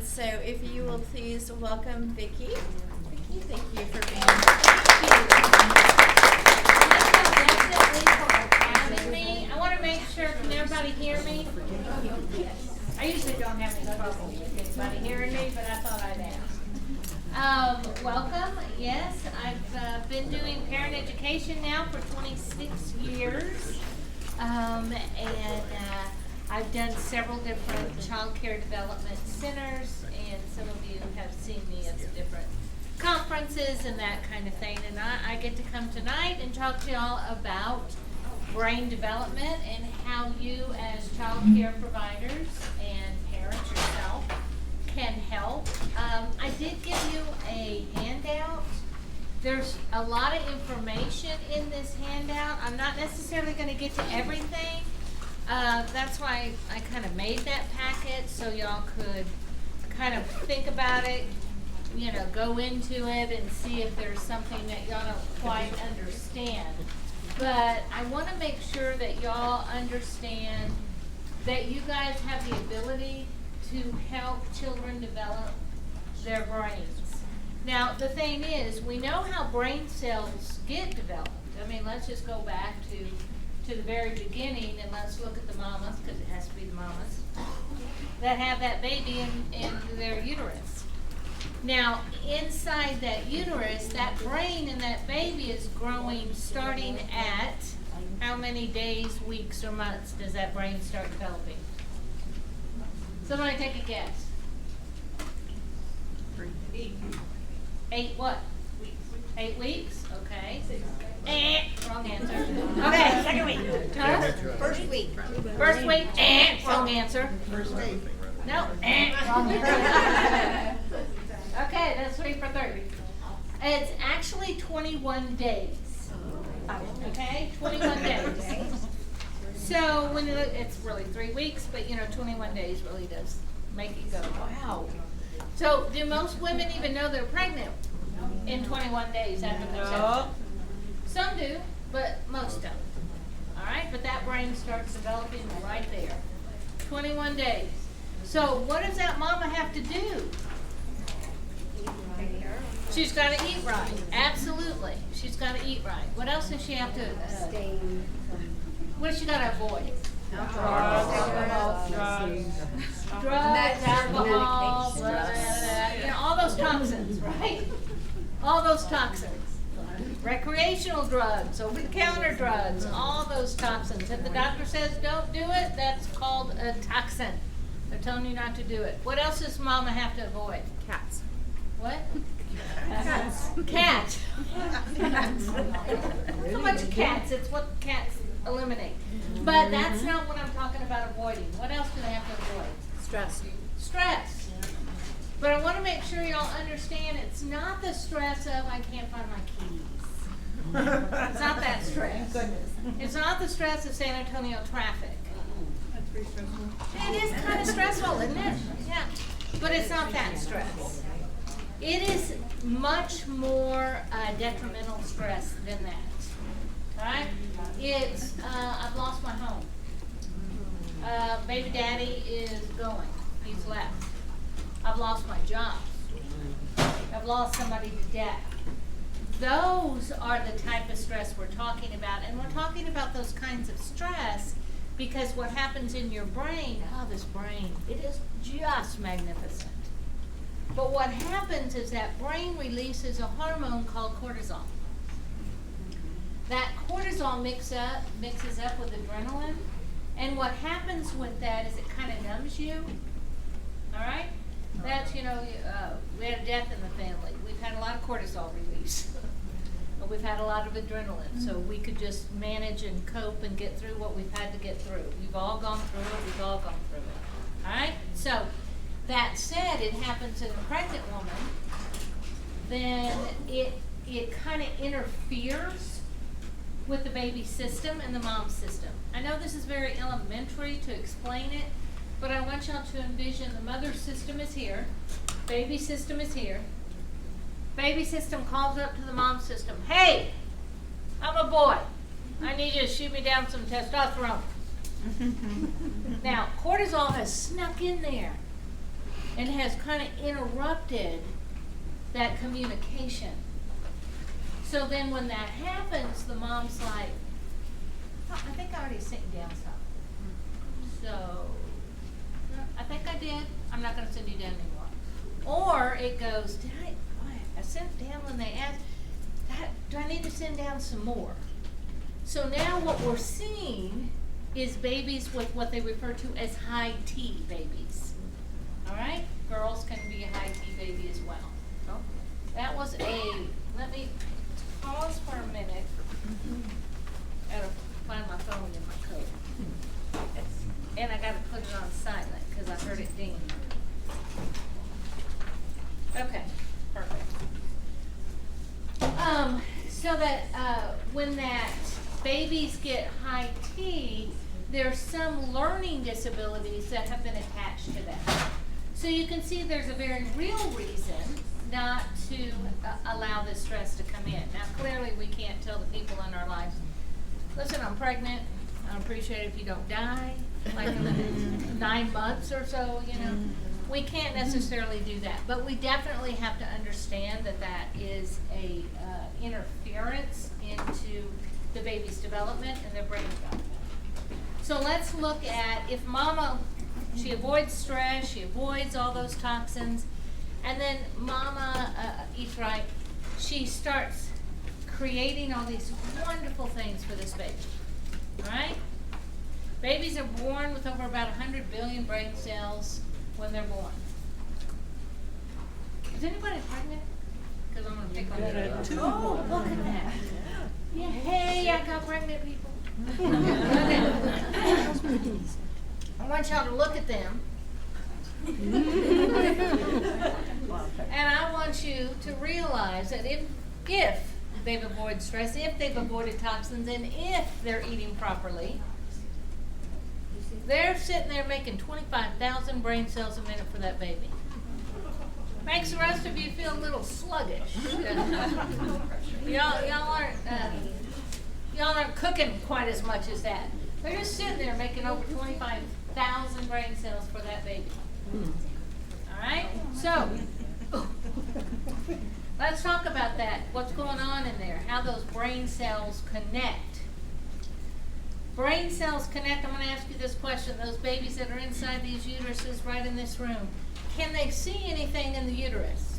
And so if you will please welcome Vicky. Vicky, thank you for being here. I want to make sure, can everybody hear me? I usually don't have any trouble with anybody hearing me, but I thought I'd ask. Welcome. Yes, I've been doing parent education now for 26 years. I've done several different child care development centers, and some of you have seen me at some different conferences and that kind of thing. And I get to come tonight and talk to y'all about brain development and how you as child care providers and parents yourself can help. I did give you a handout. There's a lot of information in this handout. I'm not necessarily going to get to everything. That's why I kind of made that packet so y'all could kind of think about it, you know, go into it and see if there's something that y'all don't quite understand. But I want to make sure that y'all understand that you guys have the ability to help children develop their brains. Now, the thing is, we know how brain cells get developed. I mean, let's just go back to the very beginning and let's look at the mamas, because it has to be the mamas, that have that baby in their uterus. Now, inside that uterus, that brain in that baby is growing starting at how many days, weeks, or months does that brain start developing? Somebody take a guess. 8 what? 8 weeks? Okay. Wrong answer. Okay, second week. Huh? First week. First week, wrong answer. First day. No, wrong answer. Okay, that's 3 for 30. It's actually 21 days. Okay, 21 days. So when it's really 3 weeks, but you know, 21 days really does make it go, wow. So do most women even know they're pregnant in 21 days after conception? Some do, but most don't. All right, but that brain starts developing right there. 21 days. So what does that mama have to do? She's got to eat right. Absolutely. She's got to eat right. What else does she have to what does she got to avoid? Drugs, alcohol, you know, all those toxins, right? All those toxins. Recreational drugs, over-the-counter drugs, all those toxins. If the doctor says don't do it, that's called a toxin. They're telling you not to do it. What else does mama have to avoid? Cats. What? Cats. Cats. So much cats. It's what cats eliminate. But that's not what I'm talking about avoiding. What else do they have to avoid? Stress. Stress. But I want to make sure y'all understand it's not the stress of I can't find my keys. It's not that stress. It's not the stress of San Antonio traffic. That's pretty stressful. It is kind of stressful, isn't it? Yeah. But it's not that stress. It is much more detrimental stress than that. Alright? It's, I've lost my home. Baby daddy is going. He's left. I've lost my job. I've lost somebody to death. Those are the type of stress we're talking about. And we're talking about those kinds of stress because what happens in your brain, this brain, it is just magnificent. But what happens is that brain releases a hormone called cortisol. That cortisol mixes up with adrenaline. And what happens with that is it kind of numbs you. All right? That's, you know, we had a death in the family. We've had a lot of cortisol release. But we've had a lot of adrenaline. So we could just manage and cope and get through what we've had to get through. We've all gone through it. We've all gone through it. All right? So that said, it happens in a pregnant woman. Then it kind of interferes with the baby system and the mom's system. I know this is very elementary to explain it, but I want y'all to envision the mother system is here, baby system is here. Baby system calls up to the mom system, hey, I'm a boy. I need you to shoot me down some testosterone. Now, cortisol has snuck in there. and has kind of interrupted that communication. So then when that happens, the mom's like, oh, I think I already sent you down some. So, I think I did. I'm not going to send you down anymore. Or it goes, I sent down when they asked, do I need to send down some more? So now what we're seeing is babies with what they refer to as high T babies. All right? Girls can be a high T baby as well. So that was let me pause for a minute. Gotta find my phone in my coat. And I gotta put it on silent because I heard it ding. Okay, perfect. So that when that babies get high T, there's some learning disabilities that have been attached to them. So you can see there's a very real reason not to allow this stress to come in. Now clearly we can't tell the people in our lives, listen, I'm pregnant, I appreciate it if you don't die, like in 9 months or so, you know. We can't necessarily do that, but we definitely have to understand that that is a interference into the baby's development and their brain development. So let's look at if mama, she avoids stress, she avoids all those toxins, and then mama eats right, she starts creating all these wonderful things for this baby, all right? Babies are born with over about 100 billion brain cells when they're born. Is anybody pregnant? Because I'm going to pick on you. Oh, look at that. Yeah, hey, I got pregnant people. Okay. I want y'all to look at them. And I want you to realize that if they've avoided stress, if they've avoided toxins, and if they're eating properly, they're sitting there making 25,000 brain cells a minute for that baby. Makes the rest of you feel a little sluggish. Y'all aren't cooking quite as much as that. They're just sitting there making over 25,000 brain cells for that baby. All right? So, let's talk about that. What's going on in there? How those brain cells connect. Brain cells connect. I'm going to ask you this question. Those babies that are inside these uteruses right in this room, can they see anything in the uterus?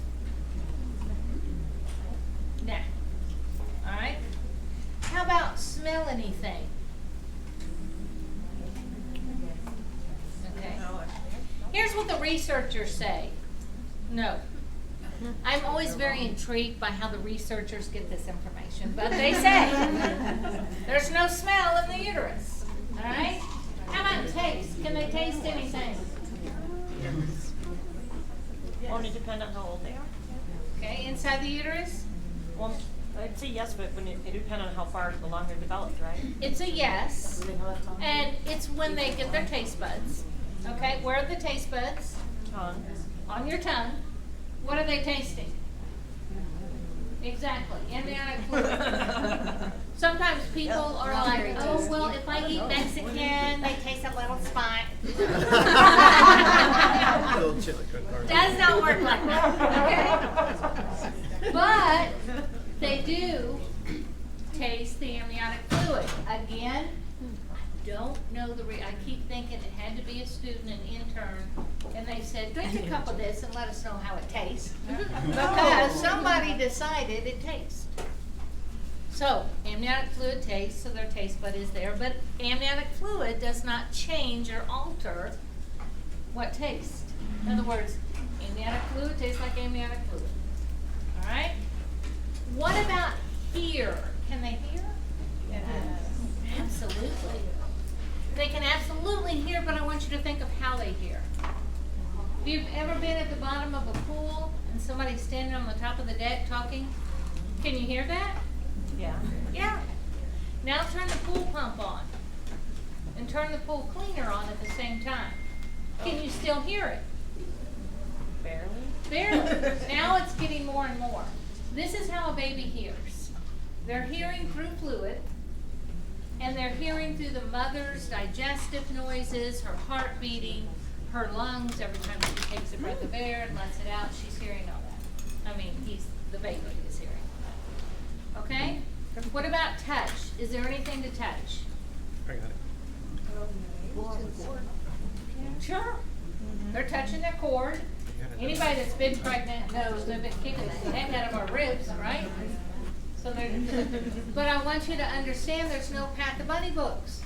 No. All right? How about smell anything? Okay. Here's what the researchers say. No. I'm always very intrigued by how the researchers get this information, but they say there's no smell in the uterus. All right? How about taste? Can they taste anything? Won't it depend on how old they are? Okay, inside the uterus? Well, I'd say yes, but it depends on how far along they're developed, right? It's a yes, and it's when they get their taste buds. Okay, where are the taste buds? Tongue. On your tongue. What are they tasting? Exactly, amniotic fluid. Sometimes people are like, oh, well, if I eat Mexican, they taste a little spot. Does not work like that, okay? But they do taste the amniotic fluid. Again, I don't know I keep thinking it had to be a student, an intern, and they said, drink a cup of this and let us know how it tastes. Because somebody decided it tastes. So, amniotic fluid tastes, so their taste bud is there, but amniotic fluid does not change or alter what tastes. In other words, amniotic fluid tastes like amniotic fluid. All right? What about hear? Can they hear? Yes. Absolutely. They can absolutely hear, but I want you to think of how they hear. If you've ever been at the bottom of a pool and somebody's standing on the top of the deck talking, can you hear that? Yeah. Yeah. Now turn the pool pump on and turn the pool cleaner on at the same time. Can you still hear it? Barely. Barely. Now it's getting more and more. This is how a baby hears. They're hearing through fluid, and they're hearing through the mother's digestive noises, her heart beating, her lungs, every time she takes a breath of air and lets it out, she's hearing all that. I mean, the baby is hearing all that. Okay? What about touch? Is there anything to touch? I got it. Sure. They're touching their cord. Anybody that's been pregnant knows they've been kicking the heck out of our ribs, right? So they're, but I want you to understand there's no Pat the Bunny books.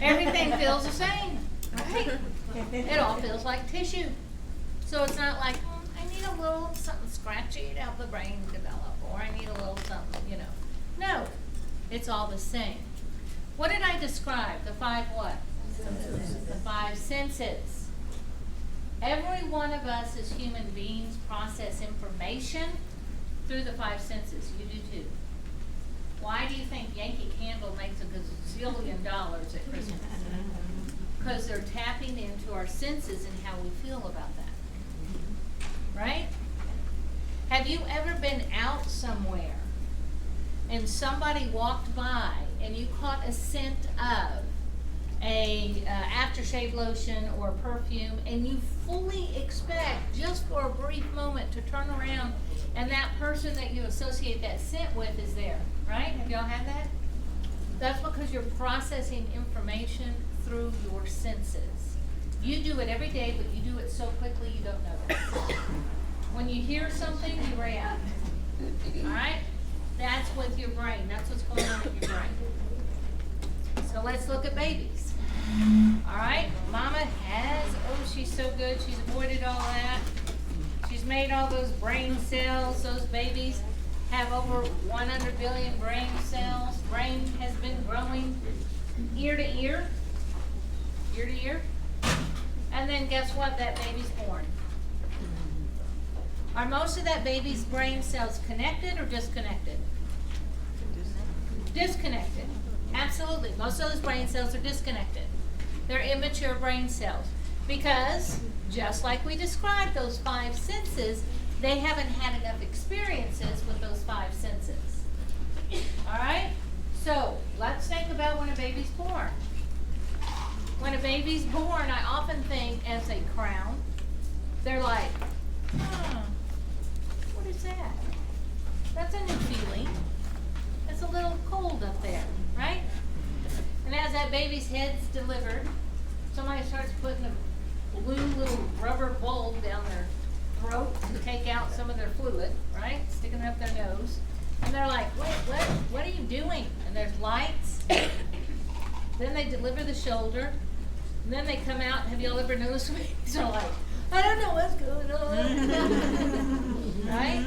Everything feels the same, right? It all feels like tissue. So it's not like, I need a little something scratchy to help the brain develop, or I need a little something, you know. No, it's all the same. What did I describe? The 5 what? The 5 senses. Every one of us as human beings process information through the 5 senses. You do too. Why do you think Yankee Candle makes a gazillion dollars at Christmas? Because they're tapping into our senses and how we feel about that. Right? Have you ever been out somewhere and somebody walked by and you caught a scent of a aftershave lotion or perfume, and you fully expect just for a brief moment to turn around and that person that you associate that scent with is there, right? Have y'all had that? That's because you're processing information through your senses. You do it every day, but you do it so quickly you don't notice. When you hear something, you react. All right? That's with your brain. That's what's going on with your brain. So let's look at babies. All right? Mama has, oh, she's so good. She's avoided all that. She's made all those brain cells. Those babies have over 100 billion brain cells. Brain has been growing ear to ear. Ear to ear. And then guess what? That baby's born. Are most of that baby's brain cells connected or disconnected? Disconnected. Absolutely. Most of those brain cells are disconnected. They're immature brain cells because, just like we described those 5 senses, they haven't had enough experiences with those 5 senses. All right? So, let's think about when a baby's born. When a baby's born, I often think as a crown. They're like, what is that? That's a new feeling. It's a little cold up there, right? And as that baby's head's delivered, somebody starts putting a blue little rubber bulb down their throat to take out some of their fluid, right? Sticking it up their nose. And they're like, what are you doing? And there's lights. Then they deliver the shoulder. And then they come out. Have y'all ever noticed babies are like, I don't know what's going on. Right?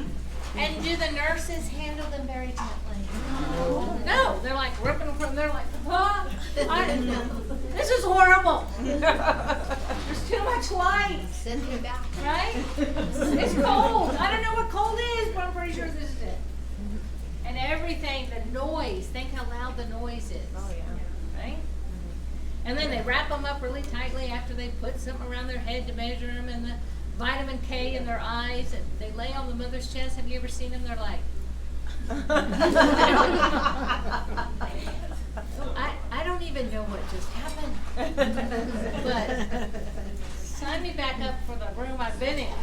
And do the nurses handle them very gently? No, they're like ripping them from, they're like, this is horrible. There's too much light. Send him back. Right? It's cold. I don't know what cold is, but I'm pretty sure this is it. And everything, the noise, think how loud the noise is. Oh, yeah. Right? And then they wrap them up really tightly after they put something around their head to measure them, and the vitamin K in their eyes, and they lay on the mother's chest. Have you ever seen them? They're like, I don't even know what just happened. But sign me back up for the room I've been in.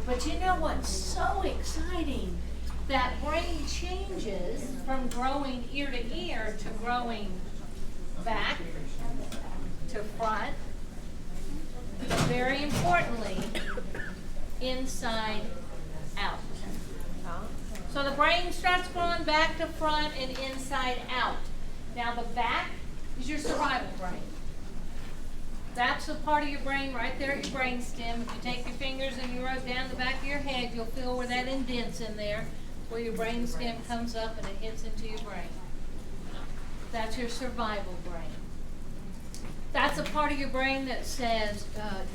But you know what's so exciting? That brain changes from growing ear to ear to growing back to front. But very importantly, inside out. So the brain starts growing back to front and inside out. Now the back is your survival brain. That's the part of your brain right there at your brain stem. If you take your fingers and you rub down the back of your head, you'll feel where that indents in there, where your brain stem comes up and it hits into your brain. That's your survival brain. That's a part of your brain that says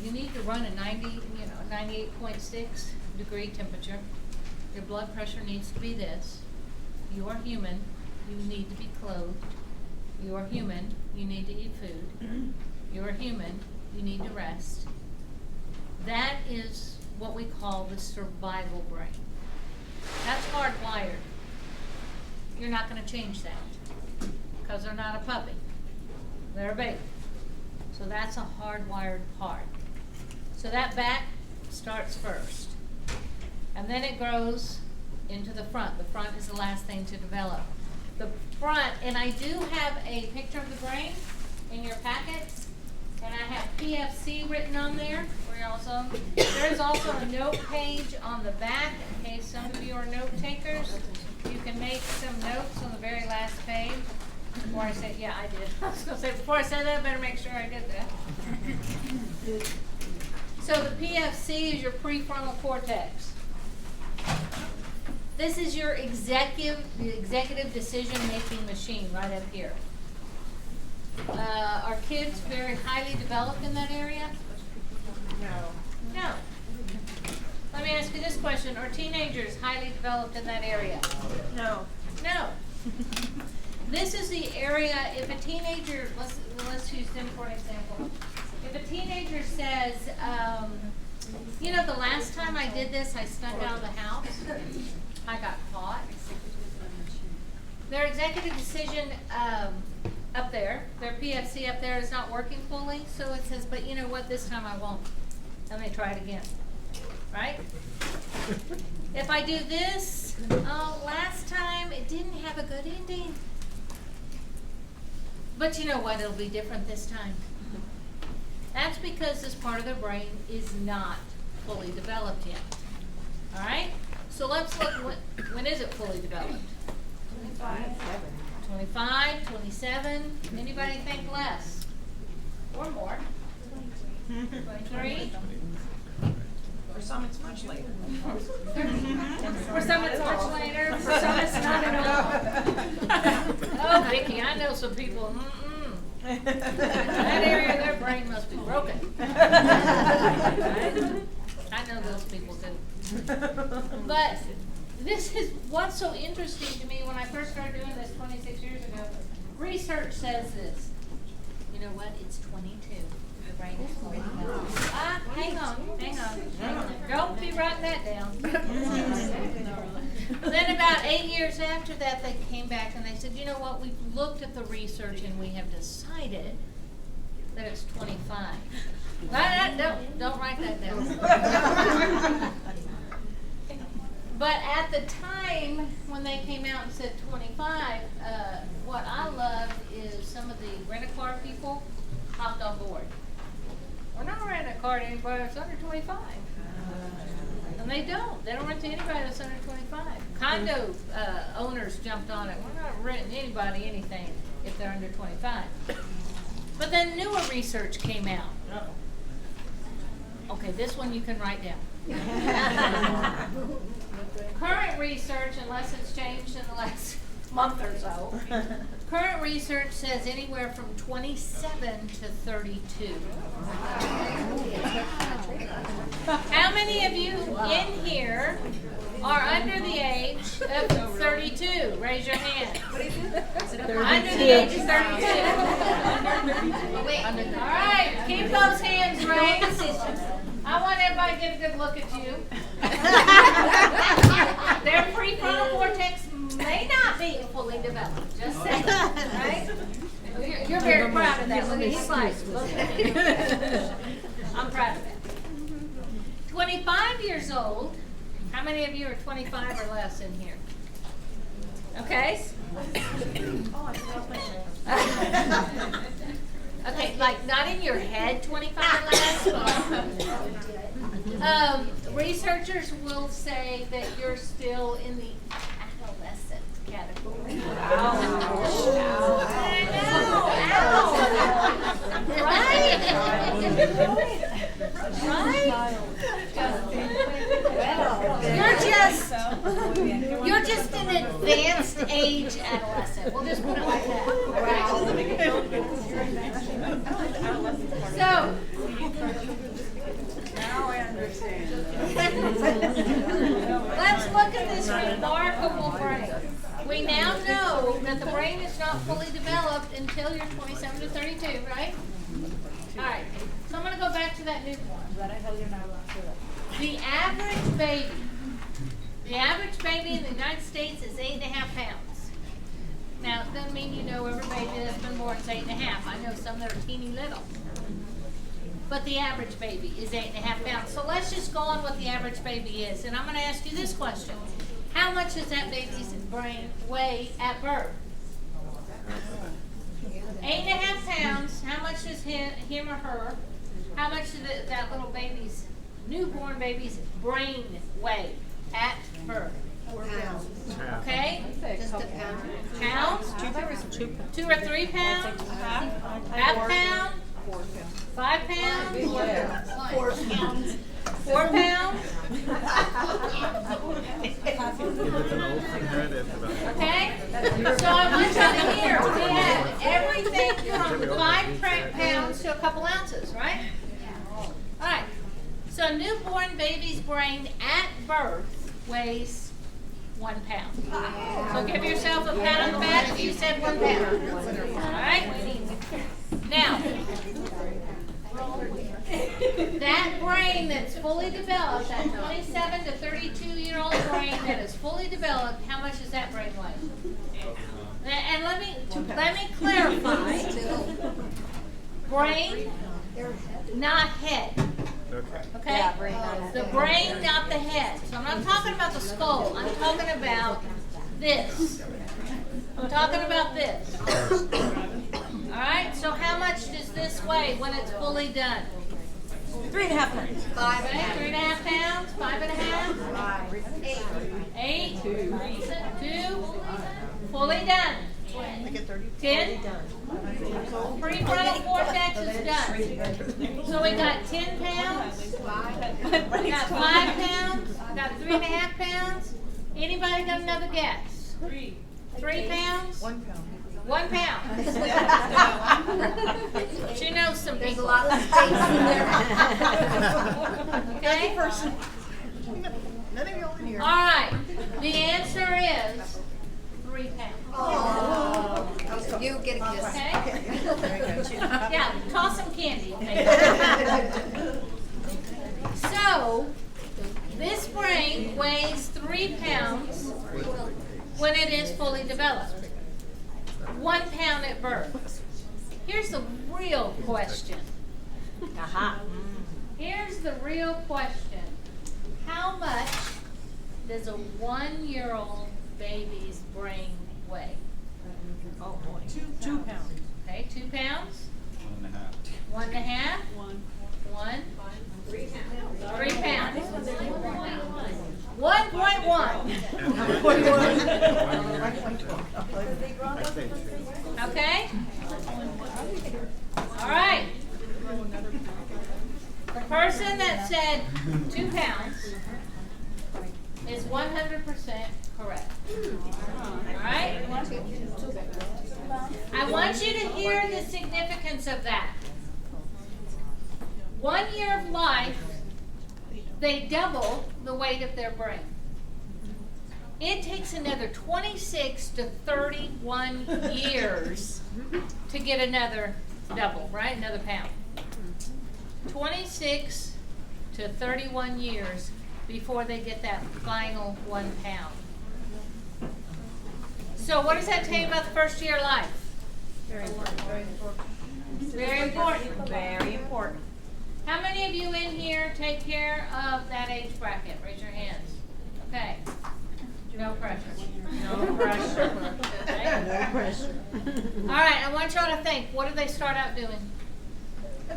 you need to run a 98.6 degree temperature. Your blood pressure needs to be this. You are human. You need to be clothed. You are human. You need to eat food. You are human. You need to rest. That is what we call the survival brain. That's hardwired. You're not going to change that because they're not a puppy. They're a baby. So that's a hardwired part. So that back starts first. And then it grows into the front. The front is the last thing to develop. The front, and I do have a picture of the brain in your packets, and I have PFC written on there. There's also a note page on the back in case some of you are note takers. You can make some notes on the very last page. Before I said, yeah, I did. I was going to say, before I said that, I better make sure I did that. So the PFC is your prefrontal cortex. This is your executive decision-making machine right up here. Are kids very highly developed in that area? No. No. Let me ask you this question. Are teenagers highly developed in that area? No. No. This is the area, if a teenager, let's use them for an example. If a teenager says, you know, the last time I did this, I snuck out of the house. I got caught. Their executive decision up there, their PFC up there is not working fully, so it says, but you know what, this time I won't. And they try it again, right? If I do this, oh, last time it didn't have a good ending. But you know what, it'll be different this time. That's because this part of the brain is not fully developed yet. All right? So let's look, when is it fully developed? 25, 27. Anybody think less? Or more? 23? For some, it's much later. For some it's much later, for some it's not at all. Oh, Vicky, I know some people, that area of their brain must be broken. Right? I know those people too. But this is what's so interesting to me when I first started doing this 26 years ago. Research says this. You know what? It's 22. The brain is fully developed. Hang on. Don't be writing that down. Then about 8 years after that, they came back and they said, you know what? We've looked at the research and we have decided that it's 25. Don't write that down. But at the time when they came out and said 25, what I loved is some of the rent-a-car people hopped on board. We're not renting a car to anybody that's under 25. And they don't rent to anybody that's under 25. Condo owners jumped on it. We're not renting anybody anything if they're under 25. But then newer research came out. Okay, this one you can write down. Current research, unless it's changed in the last month or so, current research says anywhere from 27 to 32. How many of you in here are under the age of 32? Raise your hand. Under the age of 32. All right, keep those hands raised. I want everybody to get a good look at you. Their prefrontal cortex may not be fully developed. Just saying, right? You're very proud of that. Look at his life. I'm proud of that. 25 years old. How many of you are 25 or less in here? Okay. Okay, like not in your head, 25 or less. Researchers will say that you're still in the adolescent category. Right? You're just an advanced age adolescent. We'll just put it like that. So, Now I understand. let's look at this remarkable brain. We now know that the brain is not fully developed until you're 27 to 32, right? All right. So I'm going to go back to that newborn. The average baby in the United States is 8.5 pounds. Now, it doesn't mean you know every baby that's been born is 8.5. I know some that are teeny little. but the average baby is 8.5 pounds. So let's just go on what the average baby is. And I'm going to ask you this question. How much does that baby's brain weigh at birth? 8.5 pounds. How much does him or her, how much does that little baby's, newborn baby's brain weigh at birth? 4 pounds. Okay? Just a pound. Pounds? 2 or 3 pounds? Half pound? 5 pounds? 4 pounds. 4 pounds? Okay? So I want you to hear, we have everything from 5 pounds to a couple ounces, right? Alright. So newborn baby's brain at birth weighs 1 pound. So give yourself a pat on the back if you said 1 pound. Alright? Now, that brain that's fully developed, that 27 to 32-year-old brain that is fully developed, how much does that brain weigh? And let me clarify. Brain, not head. Okay? The brain, not the head. So I'm not talking about the skull. I'm talking about this. I'm talking about this. Alright, so how much does this weigh when it's fully done? 3.5 pounds. 5 Okay, pounds. 3.5 pounds, 5.5, 8, 2, fully done. 10, prefrontal cortex is done. So we got 10 pounds, we got 5 pounds, we got 3.5 pounds. Anybody got another guess? 3 pounds? 1 pound. 1 pound. She knows some There's a people. lot of space in there. Okay? None of y'all in here. All right. The answer is 3 pounds. Oh. You get a kiss. Okay? Yeah, toss some candy. So, this brain weighs 3 pounds when it is fully developed. 1 pound at birth. Here's the real question. Here's the real question. How much does a 1-year-old baby's brain weigh? Oh boy. 2 pounds. Okay, 2 pounds? 1.5. 1.5? 1. 3 pounds. 1.1. Okay? All right. The person that said 2 pounds is 100% correct. All right? I want you to hear the significance of that. 1 year of life, they double the weight of their brain. It takes another 26 to 31 years to get another double, right? Another pound. 26 to 31 years before they get that final 1 pound. So what does that tell you about the first year of life? Very important. Very important. Very important. Very important. How many of you in here take care of that age bracket? Raise your hands. Okay. No pressure. No pressure. Okay. No pressure. All right, I want y'all to think, what do they start out doing?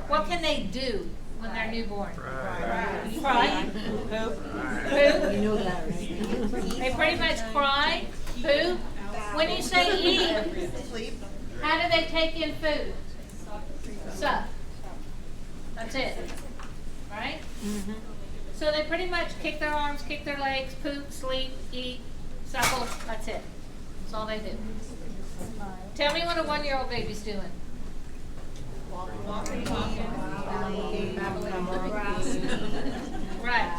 What can they do when they're newborn? Cry. Poop. Poo. You know that, right? They pretty much cry. Poo. When you say eat, Sleep. how do they take in food? Suck. That's it. Right? So they pretty much kick their arms, kick their legs, poop, sleep, eat, suckle. That's it. That's all they do. Tell me what a 1-year-old baby's doing. Right.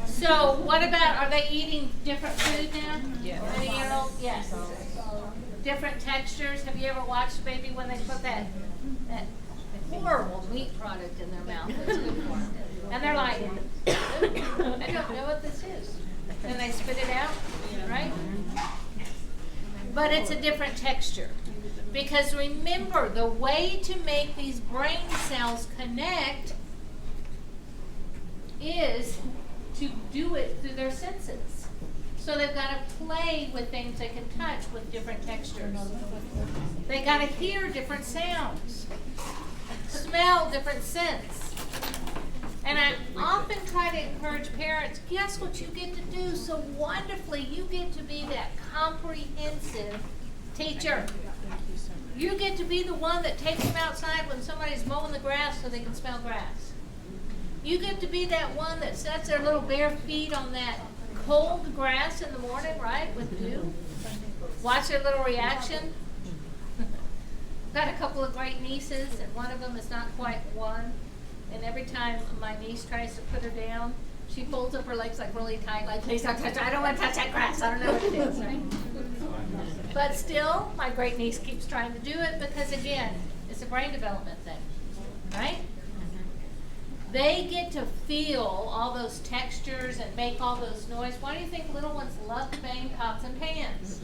So what about, are they eating different food now? Yes. 1-year-old? Yes. Different textures. Have you ever watched a baby when they put that horrible meat product in their mouth that's good for them? And they're like, I don't know what this is. And they spit it out, right? But it's a different texture. Because remember, the way to make these brain cells connect is to do it through their senses. So they've got to play with things they can touch with different textures. They got to hear different sounds, smell different scents. And I often try to encourage parents, guess what you get to do so wonderfully? You get to be that comprehensive teacher. You get to be the one that takes them outside when somebody's mowing the grass so they can smell grass. You get to be that one that sets their little bare feet on that cold grass in the morning, right, with dew. Watch their little reaction. Got a couple of great nieces, and one of them is not quite one. And every time my niece tries to put her down, she folds up her legs like really tight, like, please don't touch, I don't want to touch that grass. I don't know what it is, right? But still, my great niece keeps trying to do it because, again, it's a brain development thing, right? They get to feel all those textures and make all those noise. Why do you think little ones love to bang pots and pans?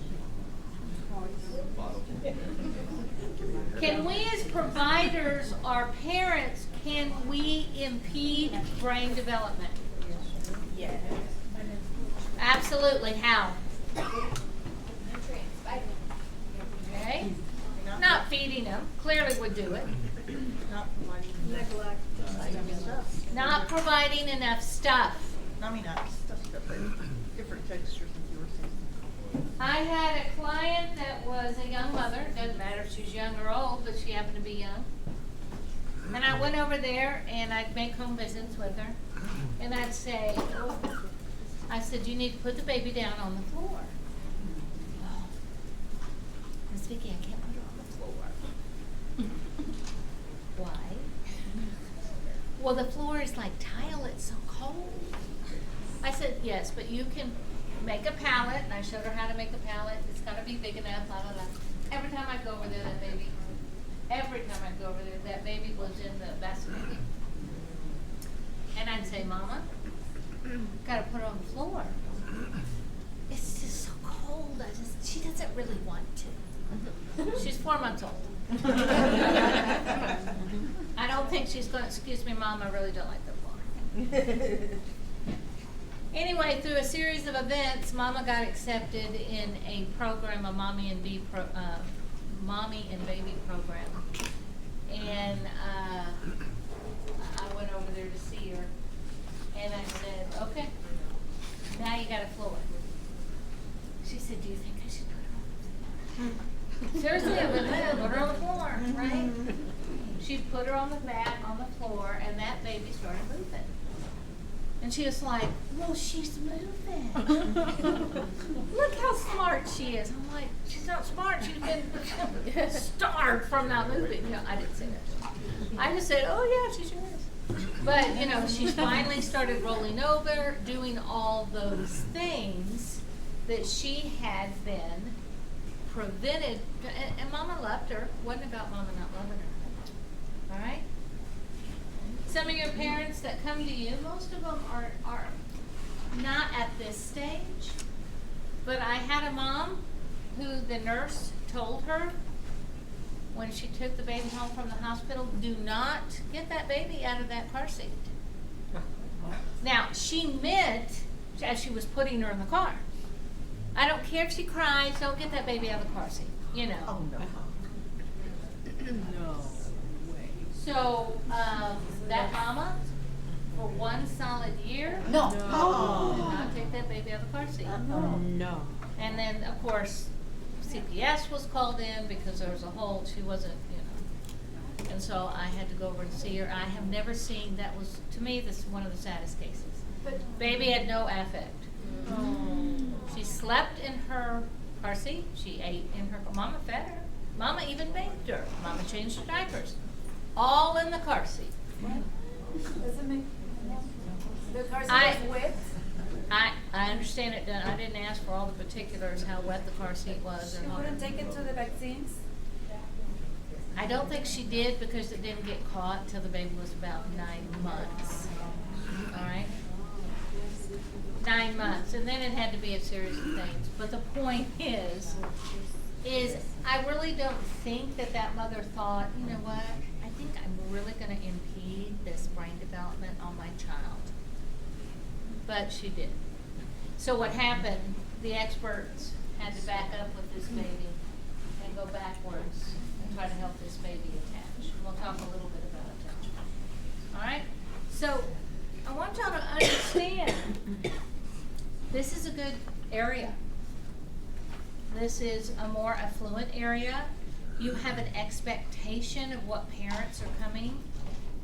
Can we as providers or parents, can we impede brain development? Yes. Absolutely. How? Okay. Not feeding them. Clearly would do it. Not providing neglect. Not providing enough stuff. I mean, not stuff, but different textures, as you were saying. I had a client that was a young mother. Doesn't matter if she's young or old, but she happened to be young. And I went over there and I'd make home visits with her. And I'd say, I said, you need to put the baby down on the floor. Oh, Miss Vicky, I can't put her on the floor. Why? Well, the floor is like tile, it's so cold. I said, yes, but you can make a pallet, and I showed her how to make a pallet. It's got to be big enough, blah, blah, blah. Every time I go over there, that baby was in the basket. And I'd say, Mama, got to put her on the floor. It's just so cold. She doesn't really want to. She's 4 months old. I don't think she's going to, excuse me, Mom, I really don't like the floor. Anyway, through a series of events, Mama got accepted in a program, a mommy and baby program. And I went over there to see her, and I said, okay, now you got a floor. She said, do you think I should put her on the floor? Seriously, I went, put her on the floor, right? She put her on the mat, on the floor, and that baby started moving. And she was like, well, she's moving. Look how smart she is. I'm like, she's not smart. She's been starved from not moving. No, I didn't say that. I just said, oh, yeah, she sure is. But, you know, she finally started rolling over, doing all those things that she had been prevented. And Mama loved her. It wasn't about Mama not loving her. All right? Some of your parents that come to you, most of them are not at this stage. But I had a mom who the nurse told her when she took the baby home from the hospital, do not get that baby out of that car seat. Now, she meant as she was putting her in the car. I don't care if she cries, don't get that baby out of the car seat, you know. Oh, no. No. So, that mama, for 1 solid year, No. did not take that baby out of the car seat. No. And then, of course, CPS was called in because there was a hole. She wasn't, you know. And so I had to go over and see her. I have never seen, that was, to me, this is one of the saddest cases. Baby had no affect. She slept in her car seat. She ate in her, Mama fed her. Mama even bathed her. Mama changed her diapers. All in the car seat. Doesn't make the car seat is wet. I understand it. I didn't ask for all the particulars, how wet the car seat was. She wouldn't take it to the vaccines. I don't think she did because it didn't get caught till the baby was about 9 months. All right? 9 months. And then it had to be a series of things. But the point is, is I really don't think that that mother thought, you know what, I think I'm really going to impede this brain development on my child. But she did. So what happened, the experts had to back up with this baby and go backwards and try to help this baby attach. We'll talk a little bit about attachment. All right? So I want y'all to understand this is a good area. This is a more affluent area. You have an expectation of what parents are coming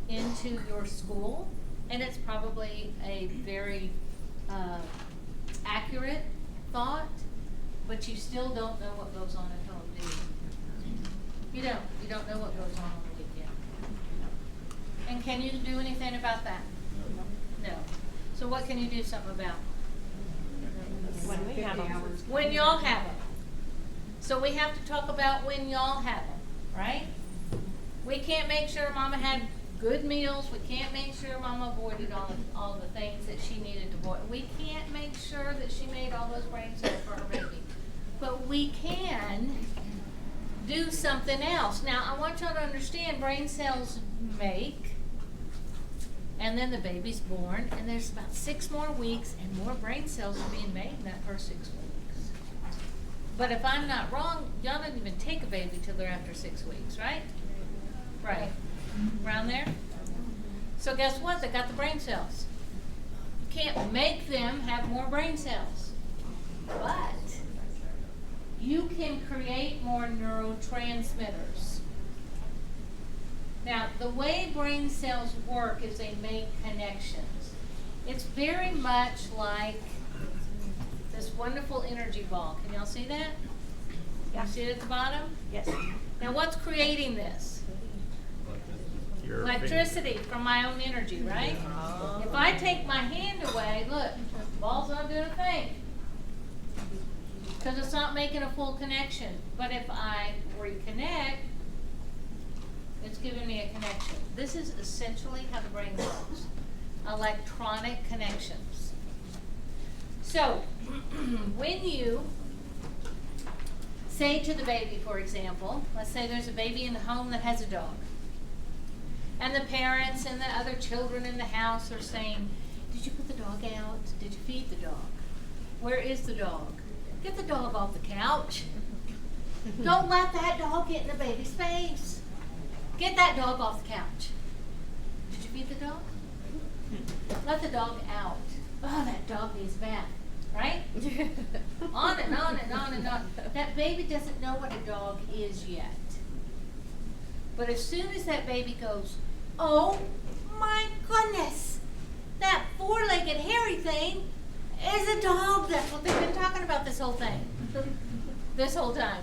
into your school, and it's probably a very accurate thought, but you still don't know what goes on at home, do you? You don't. You don't know what goes on the weekend. And can you do anything about that? No. So what can you do something about? When we have them. When y'all have them. So we have to talk about when y'all have them, right? We can't make sure Mama had good meals. We can't make sure Mama avoided all the things that she needed to avoid. We can't make sure that she made all those brain cells for her baby. But we can do something else. Now, I want y'all to understand brain cells make, and then the baby's born, and there's about 6 more weeks, and more brain cells are being made in that first 6 weeks. But if I'm not wrong, y'all don't even take a baby till they're after 6 weeks, right? Right. Around there? So guess what? They got the brain cells. You can't make them have more brain cells. But you can create more neurotransmitters. Now, the way brain cells work is they make connections. It's very much like this wonderful energy ball. Can y'all see that? Yeah. You see it at the bottom? Yes. Now, what's creating this? Your Electricity from my own energy, right? If I take my hand away, look, the ball's not doing a thing. Because it's not making a full connection. But if I reconnect, it's giving me a connection. This is essentially how the brain works. Electronic connections. So, when you say to the baby, for example, let's say there's a baby in the home that has a dog. And the parents and the other children in the house are saying, did you put the dog out? Did you feed the dog? Where is the dog? Get the dog off the couch. Don't let that dog get in the baby's face. Get that dog off the couch. Did you feed the dog? Let the dog out. Oh, that dog needs a bath. Right? On and on and on and on. That baby doesn't know what a dog is yet. But as soon as that baby goes, oh my goodness, that 4-legged hairy thing is a dog. That's what they've been talking about this whole thing. This whole time.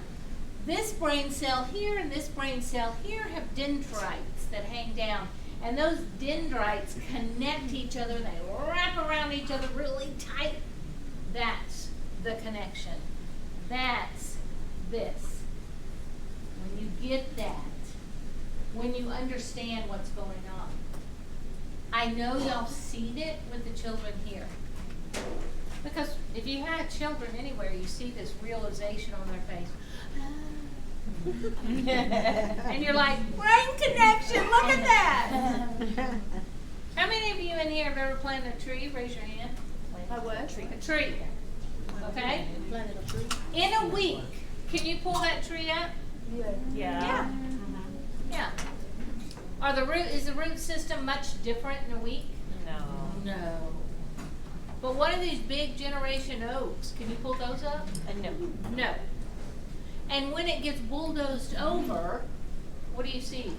This brain cell here and this brain cell here have dendrites that hang down. And those dendrites connect each other. They wrap around each other really tight. That's the connection. That's this. When you get that, when you understand what's going on. I know y'all seen it with the children here. Because if you had children anywhere, you see this realization on their face. And you're like, brain connection, look at that. How many of you in here have ever planted a tree? Raise your hand. A what? A tree. Okay? In a week, can you pull that tree up? Yeah. Yeah. Is the root system much different in a week? No. No. But what are these big generation oaks? Can you pull those up? No. No. And when it gets bulldozed over, what do you see?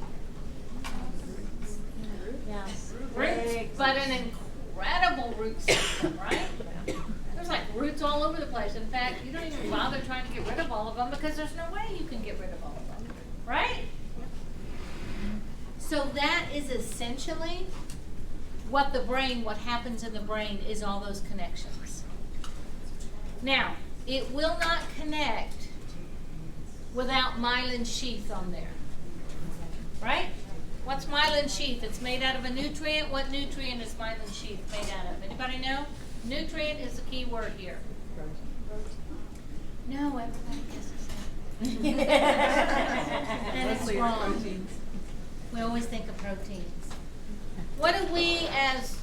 Yes. Roots, but an incredible root system, right? There's like roots all over the place. In fact, you don't even bother trying to get rid of all of them because there's no way you can get rid of all of them, right? So that is essentially what happens in the brain is all those connections. Now, it will not connect without myelin sheath on there, right? What's myelin sheath? It's made out of a nutrient. What nutrient is myelin sheath made out of? Anybody know? Nutrient is the key word here. No, everybody guesses that. And it's Mostly wrong. proteins. We always think of proteins. What do we as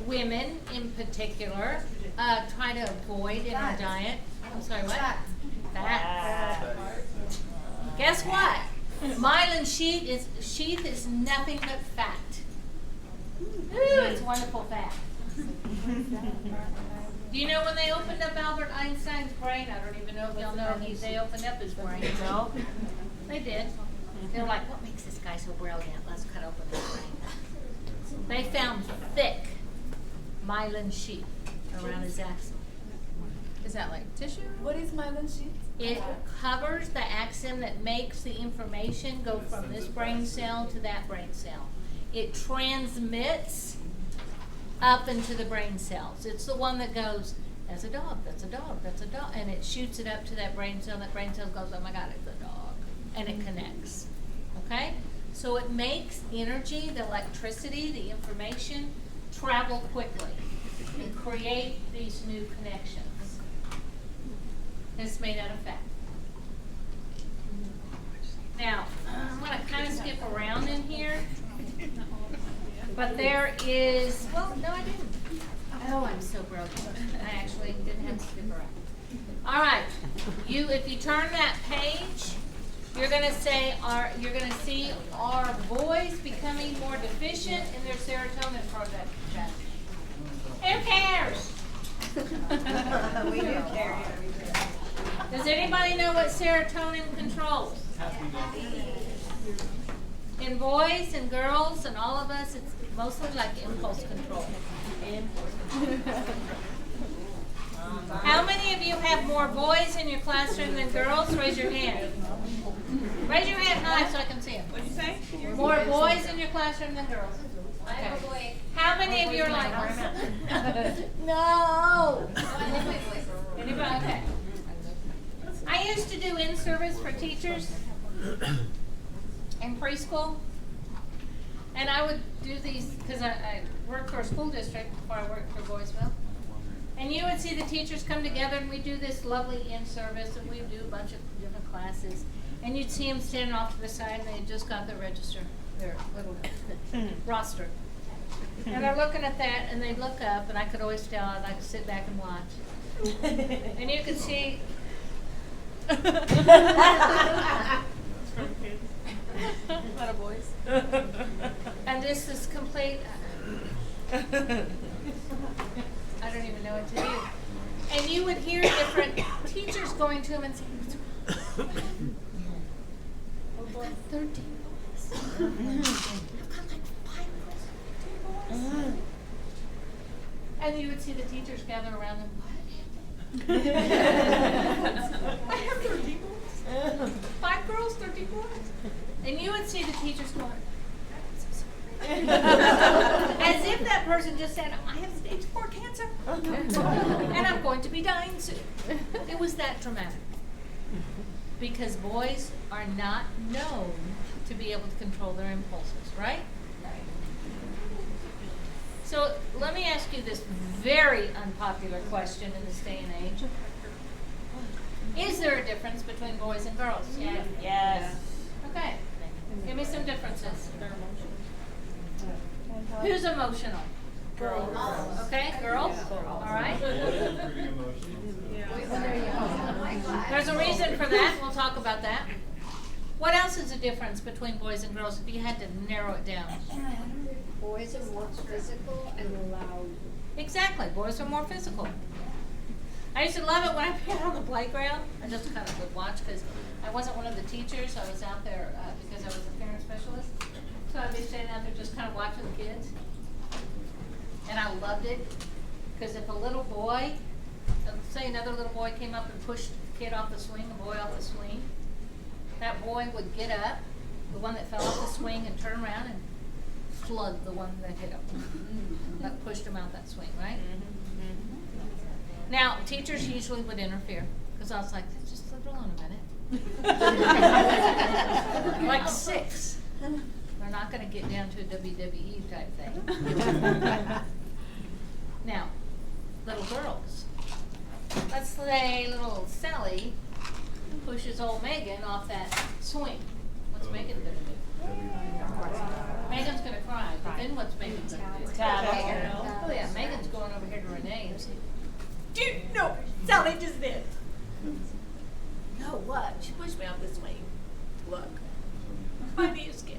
women in particular try to avoid in our Fat. diet? I'm sorry, what? Fat. Fat. Guess what? Myelin sheath is nothing but fat. Ooh, it's wonderful fat. Do you know when they opened up Albert Einstein's brain? I don't even know if y'all know they opened up his brain. No? They did. They were like, what makes this guy so brilliant? Let's cut open his brain. They found thick myelin sheath around his axon. Is that like tissue? What is myelin sheath? It covers the axon that makes the information go from this brain cell to that brain cell. It transmits up into the brain cells. It's the one that goes, that's a dog, that's a dog, that's a dog, and it shoots it up to that brain cell, and that brain cell goes, oh my God, it's a dog, and it connects, okay? So it makes energy, the electricity, the information, travel quickly and create these new connections. It's made out of fat. Now, I'm going to kind of skip around in here. But there is, well, no, I didn't. Oh, I'm so brilliant. I actually didn't have to skip around. All right, if you turn that page, you're gonna say, you're gonna see, are boys becoming more deficient in their serotonin production? Who cares? We do care. Does anybody know what serotonin controls? In boys and girls and all of us, it's mostly like impulse control. How many of you have more boys in your classroom than girls? Raise your hand. Raise your hand high so I can see them. What'd you say? More boys in your classroom than girls. Okay. How many of you are like, no? Anybody? Okay. I used to do in-service for teachers in preschool, and I would do these because I worked for a school district before I worked for Boysville. And you would see the teachers come together, and we do this lovely in-service, and we do a bunch of different classes. And you'd see them standing off to the side, and they had just got their register, their little roster. And they're looking at that, and they'd look up, and I could always tell, I'd like to sit back and watch. And you could see. A lot of boys. And this is complete. I don't even know what to do. And you would hear different teachers going to him and saying, "What's wrong?" I've got 13 boys. I've got like 5 boys. And you would see the teachers gather around them. What? I have 13 boys. 5 girls, 13 boys. And you would see the teachers going, as if that person just said, I have stage 4 cancer. And I'm going to be dying soon. It was that dramatic. Because boys are not known to be able to control their impulses, right? So let me ask you this very unpopular question in this day and age. Is there a difference between boys and girls? Yes. Yes. Okay. Give me some differences. Who's emotional? Girls. Okay, girls? All right. There's a reason for that. We'll talk about that. What else is a difference between boys and girls if you had to narrow it down? Boys are more physical and loud. Exactly. Boys are more physical. I used to love it when I played on the playground. I just kind of would watch because I wasn't one of the teachers. I was out there because I was a parent specialist. So I'd be standing out there just kind of watching the kids. And I loved it because if a little boy, say another little boy came up and pushed the kid off the swing, the boy off the swing, that boy would get up, the one that fell off the swing, and turn around and flood the one that hit him. That pushed him out that swing, right? Now, teachers usually would interfere because I was like, just let it alone a minute. Like 6. We're not going to get down to a WWE type thing. Now, little girls. Let's say little Sally pushes old Megan off that swing. What's Megan gonna do? Megan's gonna cry, but then what's Megan gonna do? Tap. Oh yeah, Megan's going over here to Renee and saying, dude, no, Sally just did. No, what? She pushed me off the swing. Look. My knee is scared.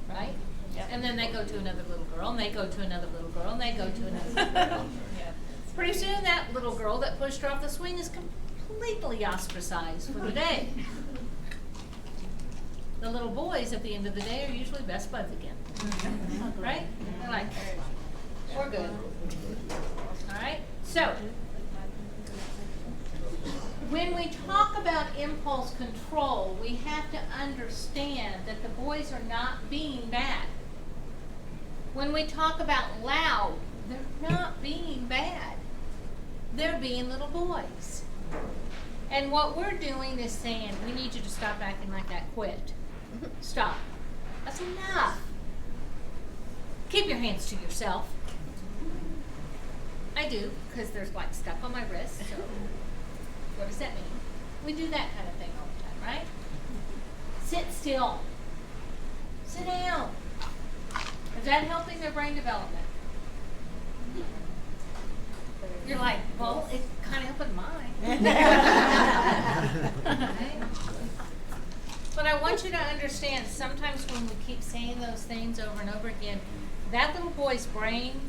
Right? Yep. And then they go to another little girl, and they go to another little girl, and they go to another little girl. Yeah. Pretty soon that little girl that pushed her off the swing is completely ostracized for the day. The little boys at the end of the day are usually best buds again. Right? They're like, we're good. Alright? So, when we talk about impulse control, we have to understand that the boys are not being bad. When we talk about loud, they're not being bad. They're being little boys. And what we're doing is saying, we need you to stop acting like that. Quit. Stop. That's enough. Keep your hands to yourself. I do, because there's like stuff on my wrist, so what does that mean? We do that kind of thing all the time, right? Sit still. Sit down. Is that helping their brain development? You're like, well, it's kind of helping mine. Right? But I want you to understand, sometimes when we keep saying those things over and over again, that little boy's brain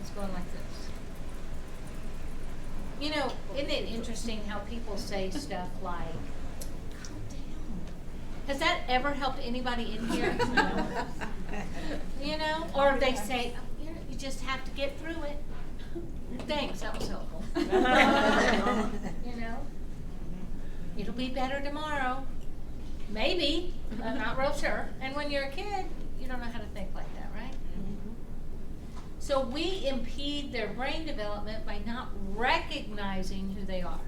is going like this. You know, isn't it interesting how people say stuff like, calm down. Has that ever helped anybody in here? No. You know? Or they say, oh, you just have to get through it. Thanks, that was helpful. You know? It'll be better tomorrow. Maybe. I'm not real sure. And when you're a kid, you don't know how to think like that, right? So we impede their brain development by not recognizing who they are.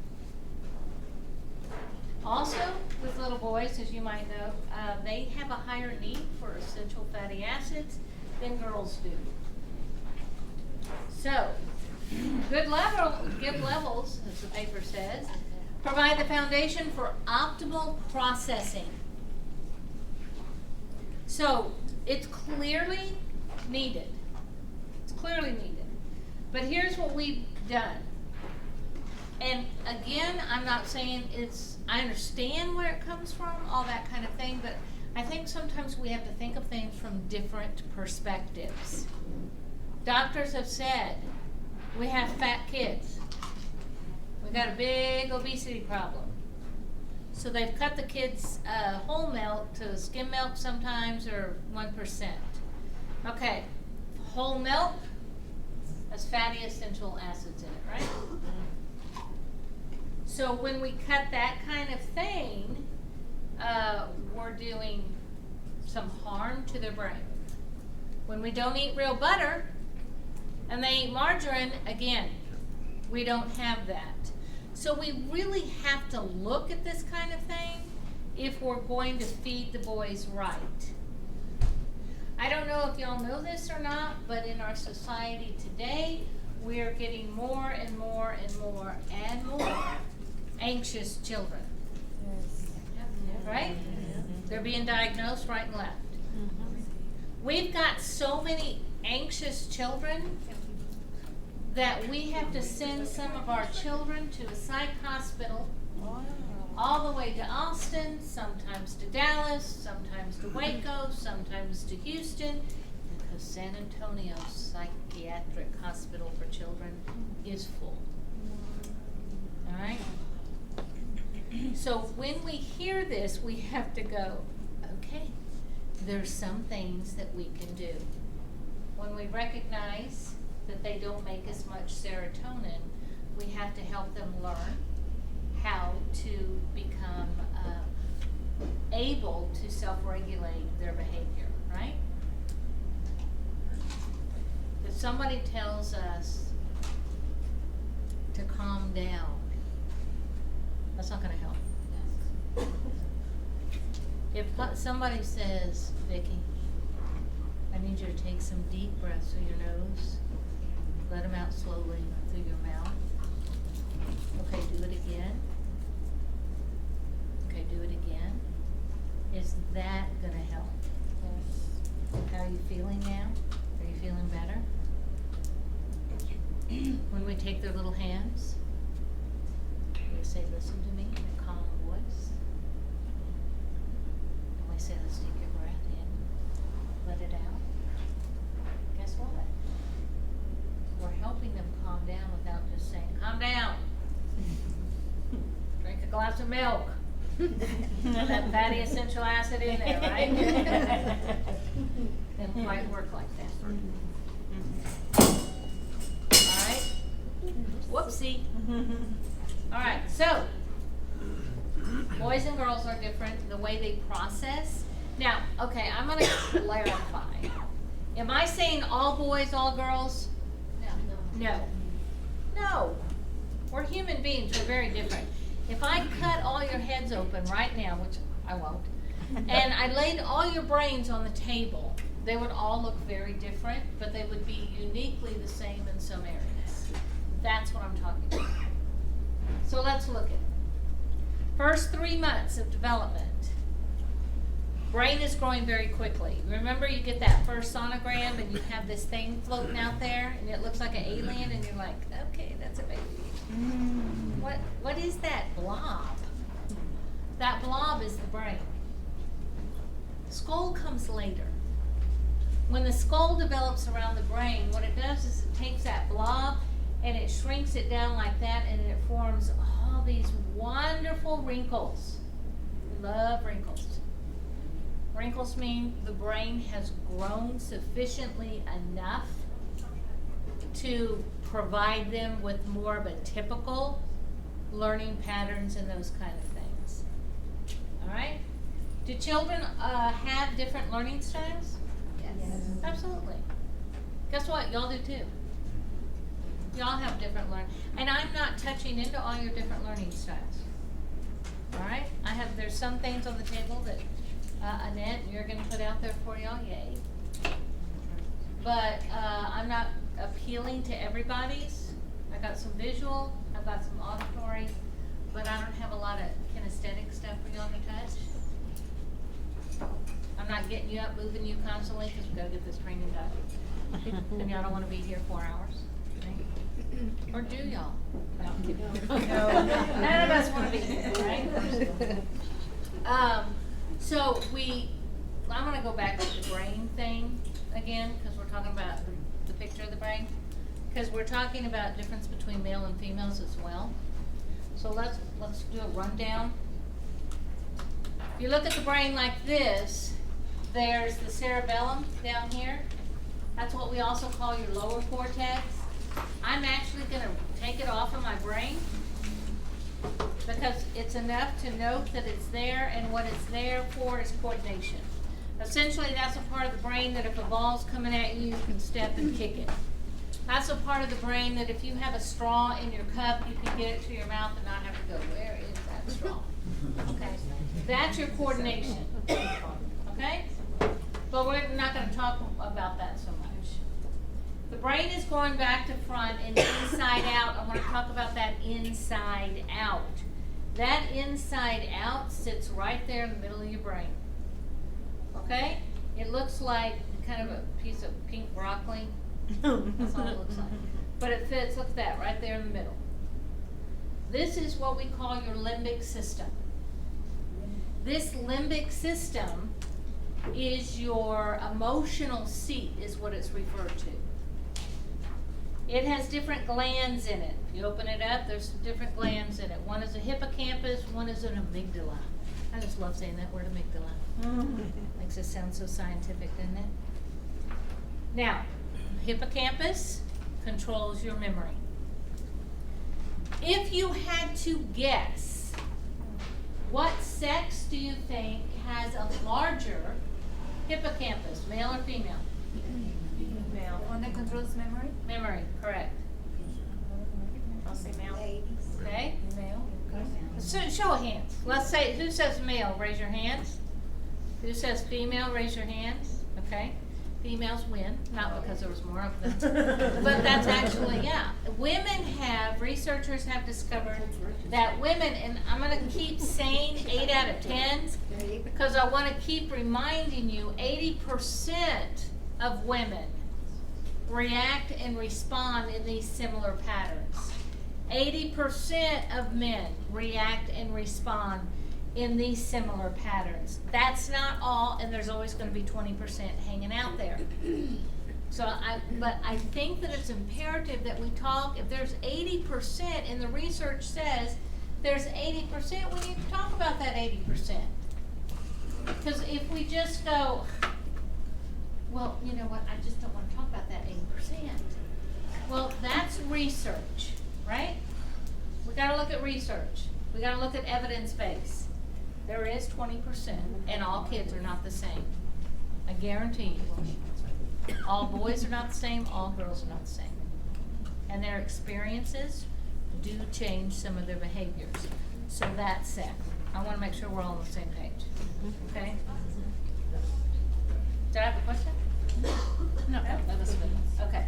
Also, with little boys, as you might know, they have a higher need for essential fatty acids than girls do. So, good levels, as the paper says, provide the foundation for optimal processing. So, it's clearly needed. It's clearly needed. But here's what we've done. And again, I'm not saying I understand where it comes from, all that kind of thing, but I think sometimes we have to think of things from different perspectives. Doctors have said, we have fat kids. We got a big obesity problem. So they've cut the kids' whole milk to skim milk sometimes, or 1%. Okay, whole milk has fatty essential acids in it, right? So when we cut that kind of thing, we're doing some harm to their brain. When we don't eat real butter, and they eat margarine, again, we don't have that. So we really have to look at this kind of thing if we're going to feed the boys right. I don't know if y'all know this or not, but in our society today, we're getting more and more and more and more anxious children. Right? They're being diagnosed right and left. We've got so many anxious children that we have to send some of our children to a psych hospital, all the way to Austin, sometimes to Dallas, sometimes to Waco, sometimes to Houston, because San Antonio Psychiatric Hospital for Children is full. All right? So when we hear this, we have to go, okay, there's some things that we can do. When we recognize that they don't make as much serotonin, we have to help them learn how to become able to self-regulate their behavior, right? If somebody tells us to calm down, that's not going to help. If somebody says, Vicky, I need you to take some deep breaths through your nose, let them out slowly through your mouth. Okay, do it again. I do it again? Is that gonna help? How are you feeling now? Are you feeling better? When we take their little hands, we say, listen to me in a calm voice. And we say, let's take your breath in, let it out. Guess what? We're helping them calm down without just saying, calm down. Drink a glass of milk. That fatty essential acid in there, right? Doesn't quite work like that. Alright? Whoopsie. Alright, so, boys and girls are different in the way they process. Now, okay, I'm gonna clarify. Am I saying all boys, all girls? No. No. We're human beings, we're very different. If I cut all your heads open right now, which I won't, and I laid all your brains on the table, they would all look very different, but they would be uniquely the same in some areas. That's what I'm talking about. So let's look at it. First 3 months of development. Brain is growing very quickly. Remember, you get that first sonogram and you have this thing floating out there and it looks like an alien and you're like, okay, that's a baby. What is that blob? That blob is the brain. Skull comes later. When the skull develops around the brain, what it does is it takes that blob and it shrinks it down like that and it forms all these wonderful wrinkles. We love wrinkles. Wrinkles mean the brain has grown sufficiently enough to provide them with more of a typical learning patterns and those kind of things. All right? Do children have different learning styles? Yes. Absolutely. Guess what? Y'all do too. Y'all have different learning. And I'm not touching into all your different learning styles. All right? There's some things on the table that Annette, you're going to put out there for y'all, yay. But I'm not appealing to everybody's. I got some visual, I've got some auditory, but I don't have a lot of kinesthetic stuff for y'all to touch. I'm not getting you up, moving you constantly, because we've got to get this training done. And y'all don't want to be here 4 hours. Right? Or do y'all? No, I'm kidding. None of us want to be here, right? So I'm going to go back to the brain thing again, because we're talking about the picture of the brain. Because we're talking about difference between male and females as well. So let's do a rundown. If you look at the brain like this, there's the cerebellum down here. That's what we also call your lower cortex. I'm actually going to take it off of my brain because it's enough to note that it's there, and what it's there for is coordination. Essentially, that's a part of the brain that if a ball's coming at you, you can step and kick it. That's a part of the brain that if you have a straw in your cup, you can get it to your mouth and not have to go, where is that straw? Okay, that's your coordination. Okay? But we're not going to talk about that so much. The brain is going back to front and inside out. I want to talk about that inside out. That inside out sits right there in the middle of your brain. Okay? It looks like kind of a piece of pink broccoli. That's all it looks like. But it fits, look at that, right there in the middle. This is what we call your limbic system. This limbic system is your emotional seat, is what it's referred to. It has different glands in it. If you open it up, there's some different glands in it. One is a hippocampus, one is an amygdala. I just love saying that word, amygdala. Makes it sound so scientific, doesn't it? Now, hippocampus controls your memory. If you had to guess, what sex do you think has a larger hippocampus, male or female? Male. The one that controls memory? Memory, correct. I'll say male. Okay? Male. So, show of hands. Let's say, who says male, raise your hands. Who says female, raise your hands. Okay? females win, not because there was more of them, but that's actually, yeah. Researchers have discovered that women, and I'm gonna keep saying 8 out of 10, because I wanna keep reminding you, 80% of women react and respond in these similar patterns. 80% of men react and respond in these similar patterns. That's not all, and there's always going to be 20% hanging out there. But I think that it's imperative that we talk. If there's 80%, and the research says there's 80%, we need to talk about that 80%. Because if we just go, well, you know what, I just don't want to talk about that 80%. Well, that's research, right? We got to look at research. We got to look at evidence base. There is 20%, and all kids are not the same. I guarantee you. All boys are not the same, all girls are not the same. And their experiences do change some of their behaviors. So that said, I want to make sure we're all on the same page. Okay? Did I have a question? No, that was good. Okay.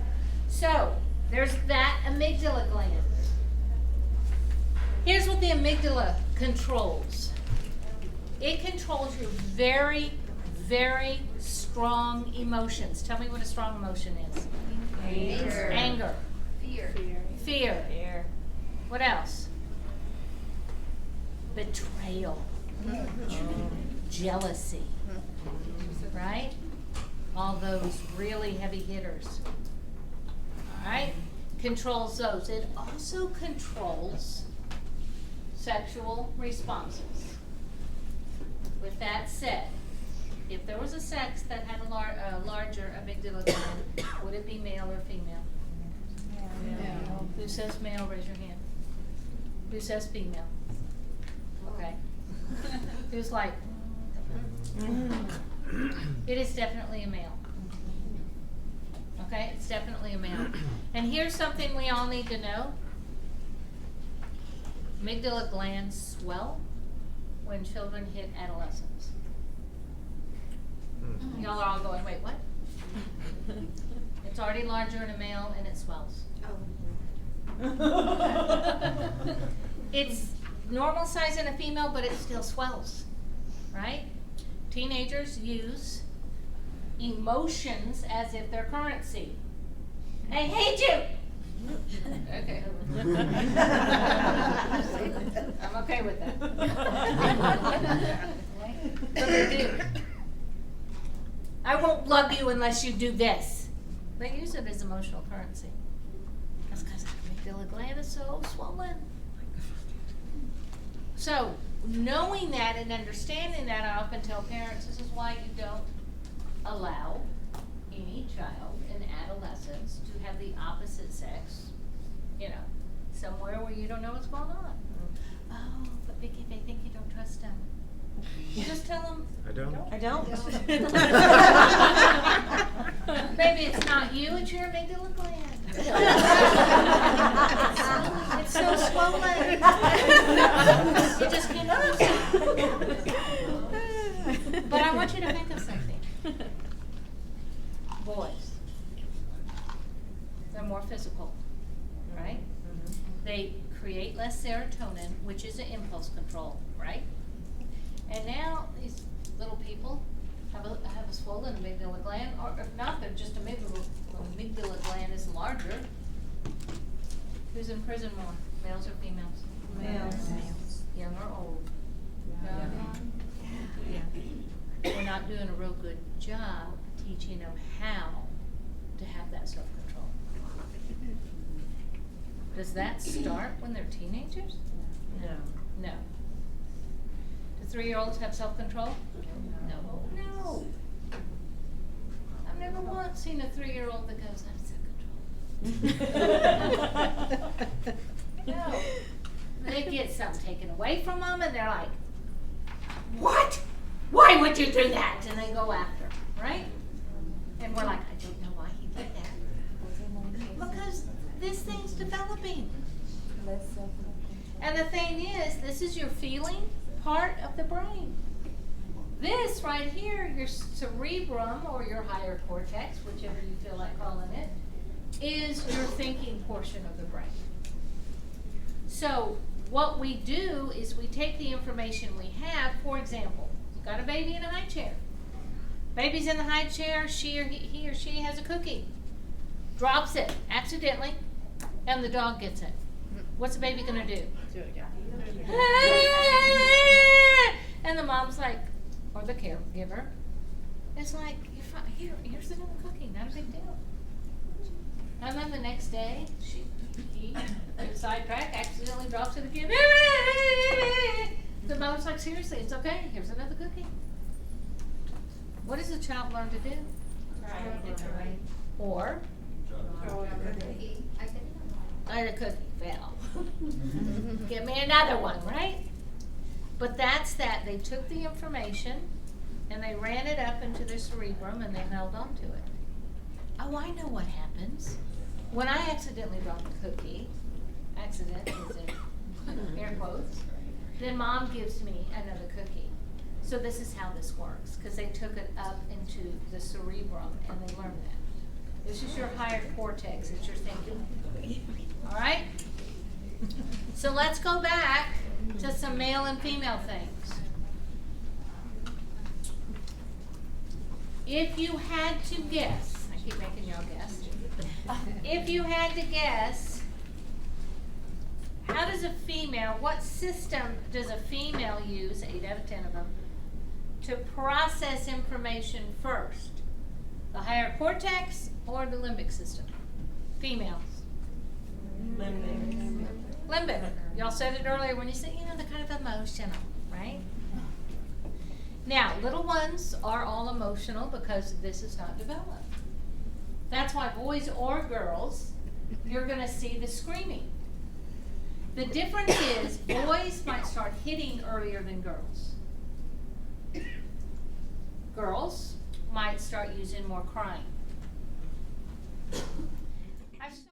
So, there's that amygdala gland. Here's what the amygdala controls. It controls your very, very strong emotions. Tell me what a strong emotion is. Anger. Fear. What else? Betrayal. Jealousy. Right? All those really heavy hitters. All right? Controls those. It also controls sexual responses. With that said, if there was a sex that had a larger amygdala gland, would it be male or female? Male. Who says male? Raise your hand. Who says female? Okay. Who's like? It is definitely a male. Okay, it's definitely a male. And here's something we all need to know. Amygdala glands swell when children hit adolescence. Y'all are all going, wait, what? It's already larger in a male and it swells. It's normal size in a female, but it still swells, right? Teenagers use emotions as if they're currency. I hate you! Okay. I'm okay with that. But they do. I won't love you unless you do this. They use it as emotional currency. That's because the amygdala gland is so swollen. So, knowing that and understanding that, I often tell parents, this is why you don't allow any child in adolescence to have the opposite sex, somewhere where you don't know what's going on. Oh, but Vicky, they think you don't trust them. Just tell them. I don't. I don't. Maybe it's not you, it's your amygdala gland. It's so swollen. You just can't understand. But I want you to think of something. Boys. They're more physical, right? They create less serotonin, which is an impulse control, right? And now these little people have a swollen amygdala gland, or if not, they're just amygdala gland is larger. Who's in prison more, males or females? Males. Young or old? Young. Yeah. We're not doing a real good job teaching them how to have that self-control. Does that start when they're teenagers? No. Do 3-year-olds have self-control? No. I've never once seen a 3-year-old that goes, I have self-control. No. They get something taken away from them and they're like, what? Why would you do that? And they go after, right? And we're like, I don't know why he did that. Because this thing's developing. And the thing is, this is your feeling part of the brain. This right here, your cerebrum or your higher cortex, whichever you feel like calling it, is your thinking portion of the brain. So what we do is we take the information we have. For example, you've got a baby in a high chair. Baby's in the high chair, he or she has a cookie. Drops it accidentally, and the dog gets it. What's the baby gonna do? Do it again. And the mom's like, or the caregiver, is like, you're fine. Here's the little cookie, not a big deal. And then the next day, he sidetrack, accidentally drops it again. The mom's like, seriously, it's okay. Here's another cookie. What does the child learn to do? Right. Or, Cookie. I didn't know. the cookie fell. Give me another one, right? But that's that. They took the information and they ran it up into their cerebrum and they held on to it. Oh, I know what happens. When I accidentally drop a cookie, accident is in air quotes, then mom gives me another cookie. So this is how this works, because they took it up into the cerebrum and they learned that. This is your higher cortex, it's your thinking. All right? So let's go back to some male and female things. If you had to guess, I keep making y'all guess. If you had to guess, how does a female, what system does a female use, 8 out of 10 of them, to process information first? The higher cortex or the limbic system? Females. Limbic. Y'all said it earlier when you said, they're kind of emotional, right? Now, little ones are all emotional because this is not developed. That's why boys or girls, you're going to see the screaming. The difference is boys might start hitting earlier than girls. Girls might start using more crying.